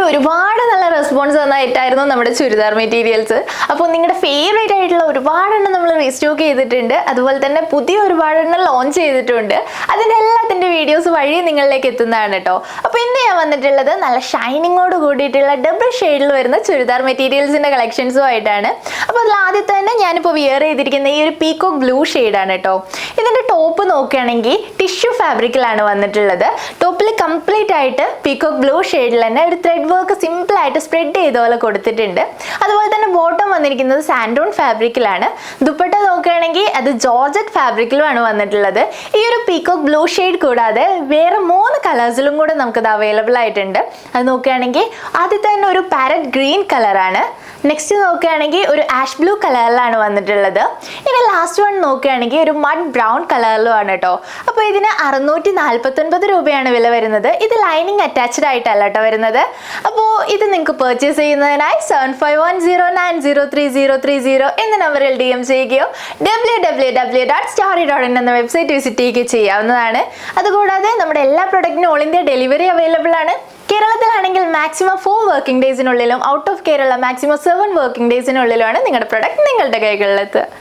ഒരുപാട് നല്ല റെസ്പോൺസ് തന്നായിട്ടായിരുന്നു നമ്മുടെ ചുരിദാർ മെറ്റീരിയൽസ്. അപ്പോൾ നിങ്ങളുടെ ഫേവറേറ്റ് ആയിട്ടുള്ള ഒരുപാടെണ്ണം നമ്മൾ റീസ്റ്റോക്ക് ചെയ്തിട്ടുണ്ട്. അതുപോലെ തന്നെ പുതിയ ഒരുപാടെണ്ണം ലോഞ്ച് ചെയ്തിട്ടുണ്ട്. അതിൻ്റെ എല്ലാത്തിൻ്റെ വീഡിയോസ് വഴി നിങ്ങളിലേക്ക് എത്തുന്നതാണ് കേട്ടോ. അപ്പോൾ ഇന്ന് ഞാൻ വന്നിട്ടുള്ളത് നല്ല ഷൈനിങ്ങോട് കൂടിയിട്ടുള്ള ഡബിൾ ഷെയ്ഡിൽ വരുന്ന ചുരിദാർ മെറ്റീരിയൽസിൻ്റെ കളക്ഷൻസും ആയിട്ടാണ്. അപ്പോൾ അതിൽ ആദ്യത്തെ തന്നെ ഞാനിപ്പോൾ വിയർ ചെയ്തിരിക്കുന്ന ഈ ഒരു പീക്കോക്ക് ബ്ലൂ ഷെയ്ഡാണ് കേട്ടോ. ഇതിൻ്റെ ടോപ്പ് നോക്കുകയാണെങ്കിൽ ടിഷ്യൂ ഫാബ്രിക്കിലാണ് വന്നിട്ടുള്ളത്. ടോപ്പിൽ കംപ്ലീറ്റ് ആയിട്ട് പീക്കോക്ക് ബ്ലൂ ഷെയ്ഡിൽ തന്നെ ഒരു ത്രെഡ് വർക്ക് സിമ്പിൾ ആയിട്ട് സ്പ്രെഡ് ചെയ്ത പോലെ കൊടുത്തിട്ടുണ്ട്. അതുപോലെ തന്നെ ബോട്ടം വന്നിരിക്കുന്നത് സാൻഡോൺ ഫാബ്രിക്കിലാണ്. ദുപ്പട്ട നോക്കുകയാണെങ്കിൽ അത് ജോർജറ്റ് ഫാബ്രിക്കിലുമാണ് വന്നിട്ടുള്ളത്. ഈ ഒരു പീക്കോക്ക് ബ്ലൂ ഷെയ്ഡ് കൂടാതെ വേറെ 3 കളേഴ്സിലും കൂടെ നമുക്കത് അവൈലബിൾ ആയിട്ടുണ്ട്. അത് നോക്കുകയാണെങ്കിൽ ആദ്യത്തെ തന്നെ ഒരു പാരറ്റ് ഗ്രീൻ കളറാണ്. നെക്സ്റ്റ് നോക്കുകയാണെങ്കിൽ ഒരു ആഷ് ബ്ലൂ കളറിലാണ് വന്നിട്ടുള്ളത്. ഇനി ലാസ്റ്റ് വൺ നോക്കുകയാണെങ്കിൽ ഒരു മഡ് ബ്രൗൺ കളറിലുമാണ് കേട്ടോ. അപ്പോൾ ഇതിന് 649 രൂപയാണ് വില വരുന്നത്. ഇത് ലൈനിങ് അറ്റാച്ച്ഡ് ആയിട്ടല്ല കേട്ടോ വരുന്നത്. അപ്പോൾ ഇത് നിങ്ങൾക്ക് പർച്ചേസ് ചെയ്യുന്നതിനായി 7514030330 എന്ന നമ്പറിൽ DM ചെയ്യുകയോ www.starry.in എന്ന വെബ്സൈറ്റ് വിസിറ്റ് ചെയ്യുകയോ ചെയ്യാവുന്നതാണ്. അതുകൂടാതെ നമ്മുടെ എല്ലാ പ്രൊഡക്റ്റിനും ഓൾ ഇന്ത്യ ഡെലിവറി അവൈലബിൾ ആണ്. കേരളത്തിലാണെങ്കിൽ മാക്സിമം 4 വർക്കിംഗ് ഡേയ്സിനുള്ളിലും out of Kerala maximum 7 working ഡേയ്സിനുള്ളിലുമാണ് നിങ്ങളുടെ പ്രൊഡക്റ്റ് നിങ്ങളുടെ കൈകളിലെത്തുക.